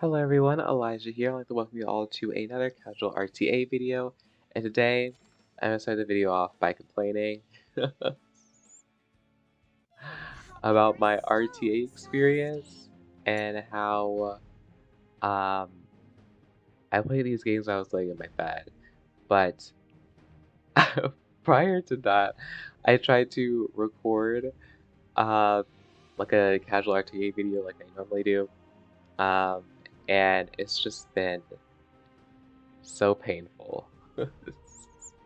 Hello everyone, Elijah here. I'd like to welcome you all to another casual RTA video. And today, I'm going to start the video off by complaining about my RTA experience and how um, I played these games when I was laying in my bed. But prior to that, I tried to record uh, like a casual RTA video like I normally do. Um, and it's just been so painful.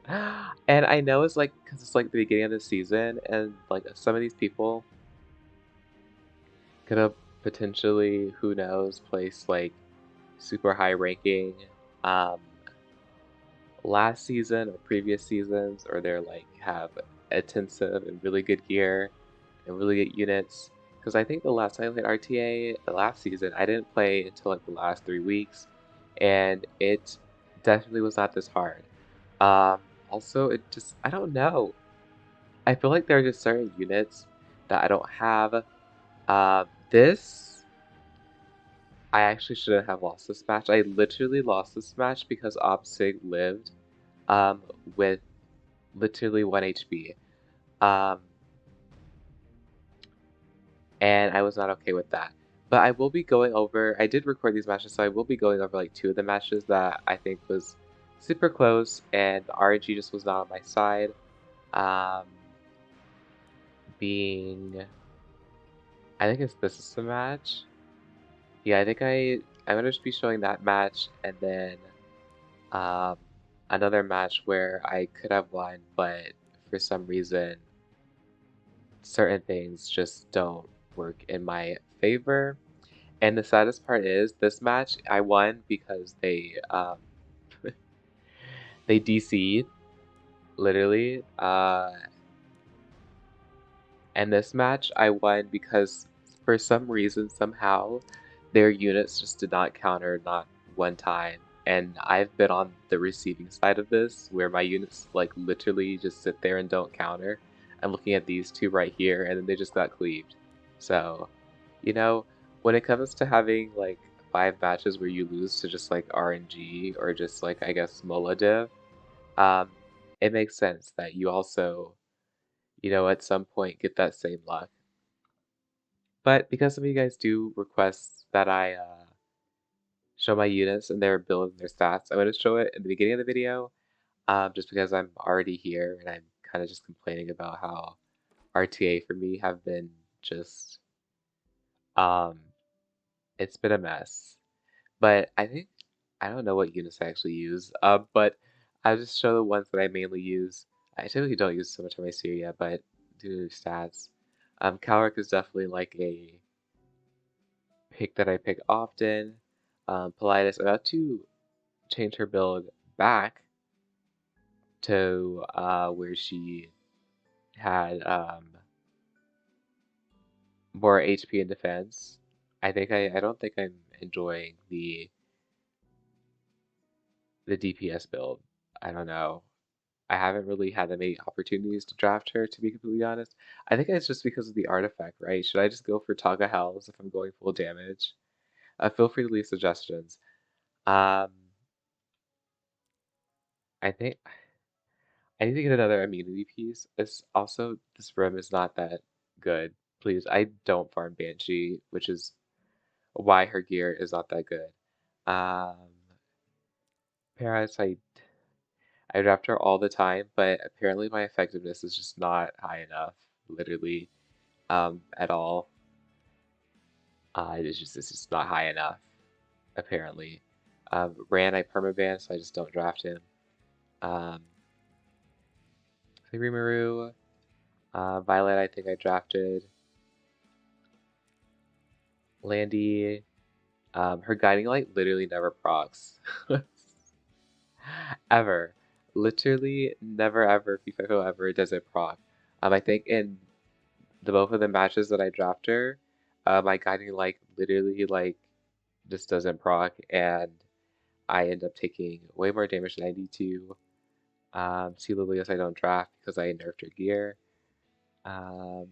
And I know it's like because it's like the beginning of the season, and like some of these people could have potentially, who knows, placed like super high ranking um, last season or previous seasons, or they're like have intensive and really good gear and really good units. Because I think the last time I played RTA, the last season, I didn't play until like the last 3 weeks, and it definitely was not this hard. Um, Also, it just, I don't know. I feel like there are just certain units that I don't have. This, I actually shouldn't have lost this match. I literally lost this match because Opsig lived um, with literally 1 HP. Um, and I was not okay with that. But I will be going over, I did record these matches, so I will be going over like 2 of the matches that I think was super close, and RNG just was not on my side. Um, Being, I think this is the match. Yeah, I think I'm gonna just be showing that match, and then um, another match where I could have won, but for some reason certain things just don't work in my favor. And the saddest part is this match I won because they DC'd literally. And this match I won because for some reason somehow their units just did not counter not one time. And I've been on the receiving side of this where my units like literally just sit there and don't counter. I'm looking at these two right here and then they just got cleaved. So, you know, when it comes to having like 5 matches where you lose to just like RNG or just like I guess Mola Div, um, it makes sense that you also, at some point get that same luck. But because some of you guys do request that I show my units and their build and their stats, I'm going to show it in the beginning of the video, just because I'm already here and I'm kind of just complaining about how RTA for me have been just, um, it's been a mess. But I don't know what units I actually use, but I'll just show the ones that I mainly use. I typically don't use so much on my Syria, but due to stats. Calric is definitely like a pick that I pick often. Politis about to change her build back to where she had more HP and defense. I don't think I'm enjoying the DPS build. I don't know. I haven't really had that many opportunities to draft her, to be completely honest. I think it's just because of the artifact, right? Should I just go for Taga Hells if I'm going full damage? Feel free to leave suggestions. Um, I think I need to get another immunity piece. It's also, this room is not that good. Please, I don't farm Banshee, which is why her gear is not that good. Um, Parasite, I draft her all the time, but apparently my effectiveness is just not high enough, literally, at all. It's just not high enough, apparently. Ran I permaban, so I just don't draft him. Um, Rimuru, Violet I think I drafted. Landy, her guiding light literally never procs. Ever. Literally never ever FIFO ever does it proc. I think in the both of the matches that I dropped her, my guiding light literally like just doesn't proc, and I end up taking way more damage than I need to. Sea Lilius I don't draft because I nerfed her gear. Um,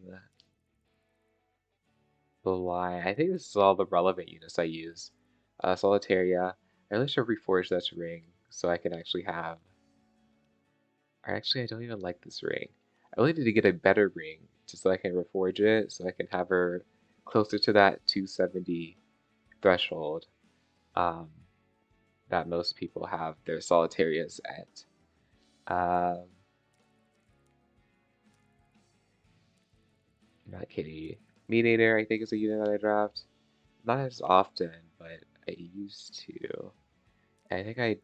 I think this is all the relevant units I use. Solitaria. I really should reforge this ring so I can actually have. Or actually, I don't even like this ring. I really need to get a better ring just so I can reforge it, so I can have her closer to that 270 threshold that most people have their Solitarias at. Not Kitty. Mediator, I think, is a unit that I draft. Not as often, but I used to. I think I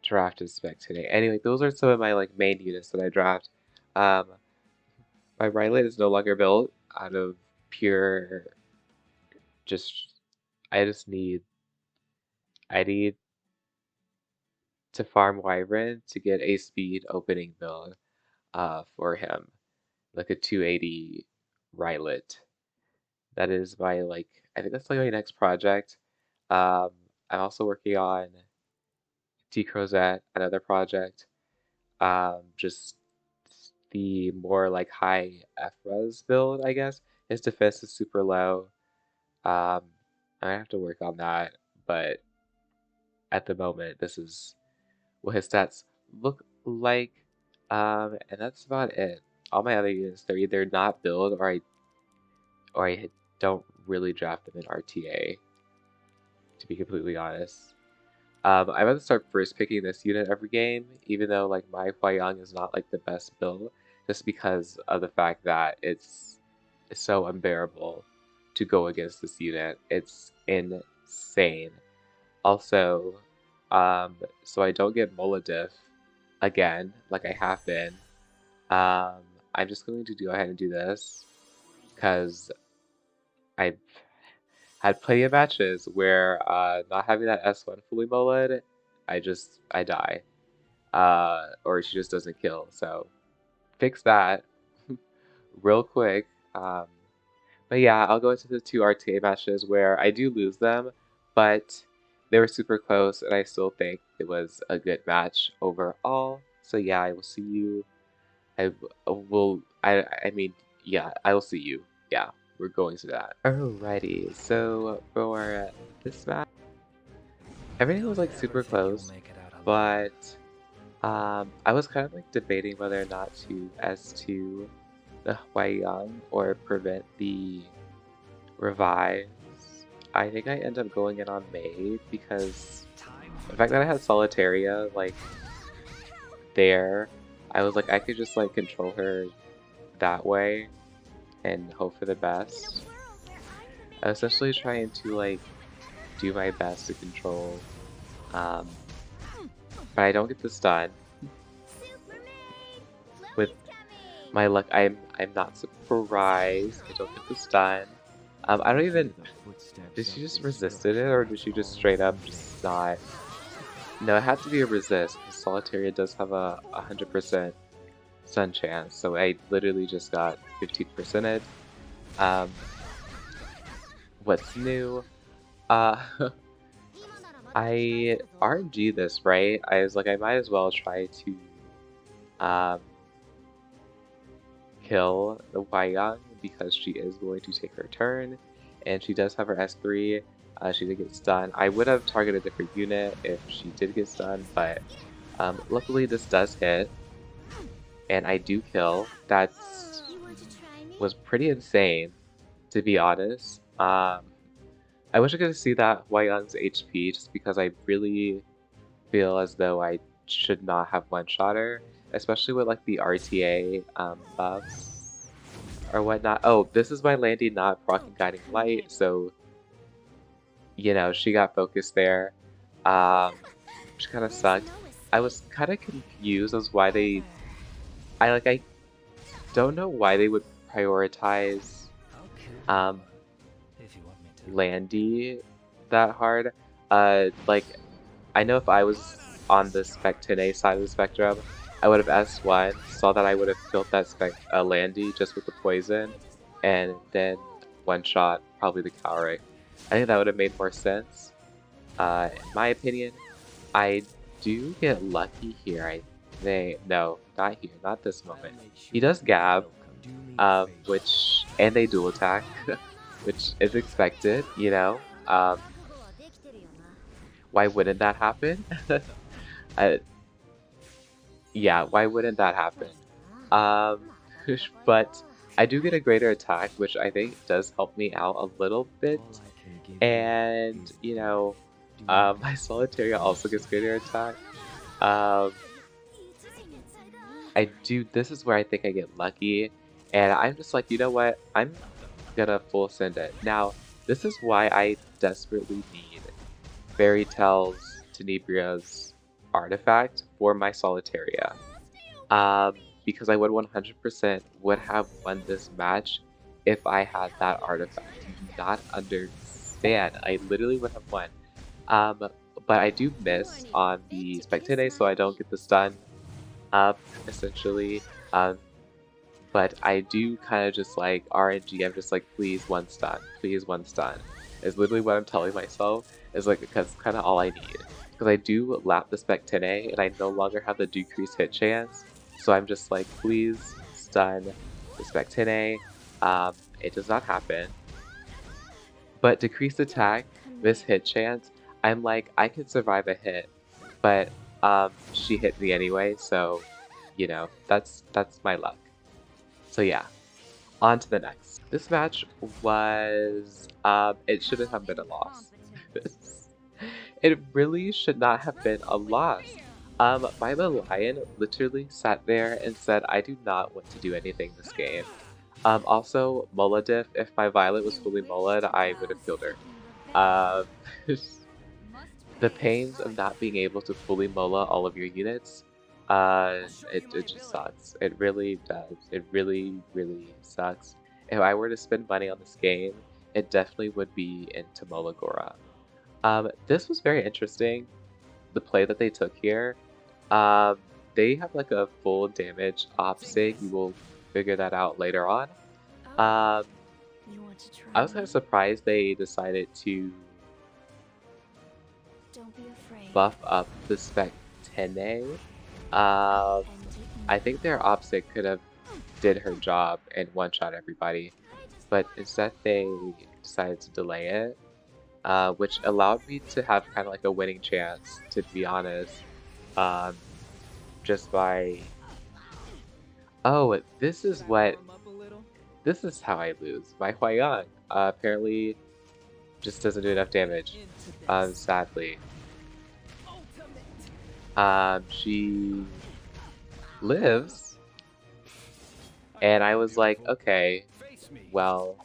drafted Spec today. Anyway, those are some of my like main units that I draft. My Rylet is no longer built out of pure I need to farm Wyvern to get a speed opening build for him. Like a 280 Rylet. That is my I think that's like my next project. I'm also working on T-Crozet, another project. Just the more like high F-res build, I guess. His defense is super low. I have to work on that, but at the moment, this is what his stats look like. And that's about it. All my other units, they're either not build or I don't really draft them in RTA, to be completely honest. I'm going to start first picking this unit every game, even though like my Huayang is not like the best build, just because of the fact that it's so unbearable to go against this unit. It's insane. Also, so I don't get Molodiff again, like I have been. I'm just going to go ahead and do this, because I've had plenty of matches where not having that S1 fully mullet, I die. Or she just doesn't kill, so fix that real quick. But yeah, I'll go into the 2 RTA matches where I do lose them, but they were super close, and I still think it was a good match overall. So yeah, I will see you. I mean, yeah, I will see you. Yeah, we're going to that. Alrighty, so for this match, everything was like super close, but I was kind of like debating whether or not to S2 the Huayang or prevent the revives. I think I end up going in on Maid because the fact that I had Solitaria like there, I was like I could just like control her that way and hope for the best. I was essentially trying to like do my best to control, but I don't get the stun. With my luck, I'm not surprised I don't get the stun. I don't even. Did she just resisted it, or did she just straight up just not? No, it had to be a resist, because Solitaria does have a 100% stun chance, so I literally just got 15%ed. What's new? I RNG this, right? I was like, I might as well try to kill the Huayang because she is going to take her turn, and she does have her S3. She did get stunned. I would have targeted a different unit if she did get stunned, but luckily this does hit, and I do kill. That was pretty insane, to be honest. I wish I could see that Huayang's HP, just because I really feel as though I should not have one-shot her, especially with like the RTA buffs or whatnot. Oh, this is my landing not proccing Guiding Light, so you know, she got focused there, which kind of sucked. I was kind of confused as why I don't know why they would prioritize Landy that hard. Like, I know if I was on the Spectine side of the spectrum, I would have S1, saw that I would have killed that Landy just with the poison, and then one-shot probably the Cowrie. I think that would have made more sense. In my opinion, I do get lucky here. I think no, not here, not this moment. He does Gab, and they dual attack, which is expected, you know. Why wouldn't that happen? I, yeah, why wouldn't that happen? Um, but I do get a greater attack, which I think does help me out a little bit. And, you know, my Solitaria also gets greater attack. Um, this is where I think I get lucky. And I'm just like, you know what? I'm gonna full send it. Now, this is why I desperately need Fairy Tales Tenebria's artifact for my Solitaria. Because I would 100% would have won this match if I had that artifact. You do not understand. I literally would have won. But I do miss on the Spectine, so I don't get the stun up, essentially. But I do kind of just like RNG, I'm just like, please one stun, please one stun. Is literally what I'm telling myself, is like, because it's kind of all I need. Because I do lap the Spectine, and I no longer have the decreased hit chance, so I'm just like, please stun the Spectine. It does not happen. But decreased attack, this hit chance, I'm like, I can survive a hit, but she hit me anyway, so, you know, that's my luck. So yeah, on to the next. This match was, it shouldn't have been a loss. It really should not have been a loss. My lion literally sat there and said, I do not want to do anything this game. Also, Mola diff, if my Violet was fully Mola'd, I would have killed her. The pains of not being able to fully Mola all of your units, it just sucks. It really does. It really, really sucks. If I were to spend money on this game, it definitely would be into Molagora. This was very interesting, the play that they took here. They have like a full damage opposite. You will figure that out later on. I was kind of surprised they decided to buff up the Spectine. I think their opposite could have did her job and one-shot everybody, but instead they decided to delay it, which allowed me to have kind of like a winning chance, to be honest, just by... Oh, this is how I lose. My Huayang apparently just doesn't do enough damage, sadly. She lives, and I was like, okay, well,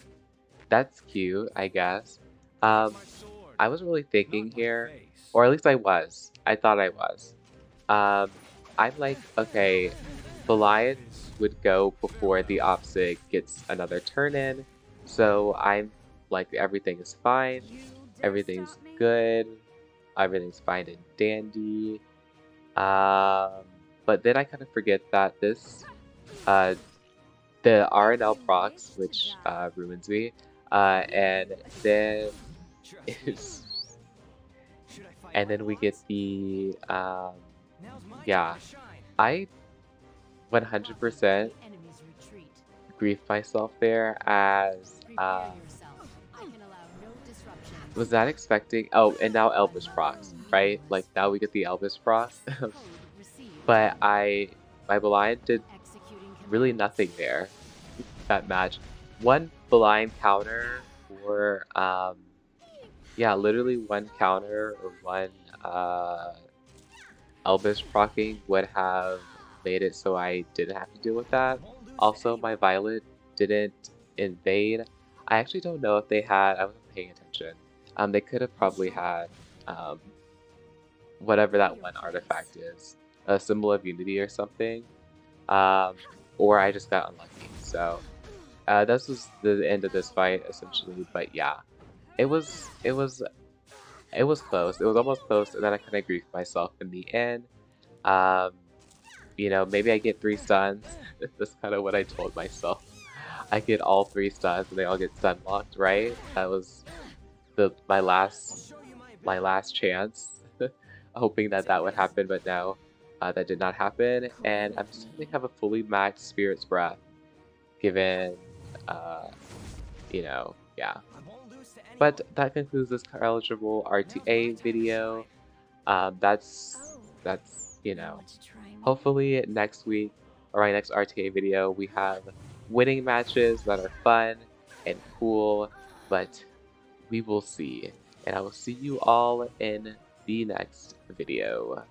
that's cute, I guess. I was really thinking here, or at least I was. I thought I was. I'm like, okay, the lion would go before the opposite gets another turn in, so I'm like, everything is fine, everything's good, everything's fine and dandy. But then I kind of forget that this, the RNL procs, which ruins me, and then and then we get the, yeah, I 100% griefed myself there as, was not expecting, oh, and now Elvis procs, right? Like, now we get the Elvis procs. But my blind did really nothing there, that match. One blind counter, or, yeah, literally one counter, or one, Elvis procking would have made it so I didn't have to deal with that. Also, my Violet didn't invade. I actually don't know if they had, I wasn't paying attention. They could have probably had, whatever that one artifact is, a symbol of unity or something, or I just got unlucky. So this was the end of this fight essentially. But yeah, it was close. It was almost close, and then I kind of griefed myself in the end. You know, maybe I get 3 stuns. That's kind of what I told myself. I get all 3 stuns, and they all get stun locked, right? That was my last chance, hoping that would happen, but no, that did not happen. And I'm assuming have a fully maxed Spirit's Breath, given, you know, yeah. But that concludes this eligible RTA video. That's hopefully next week or my next RTA video we have winning matches that are fun and cool, but we will see. And I will see you all in the next video.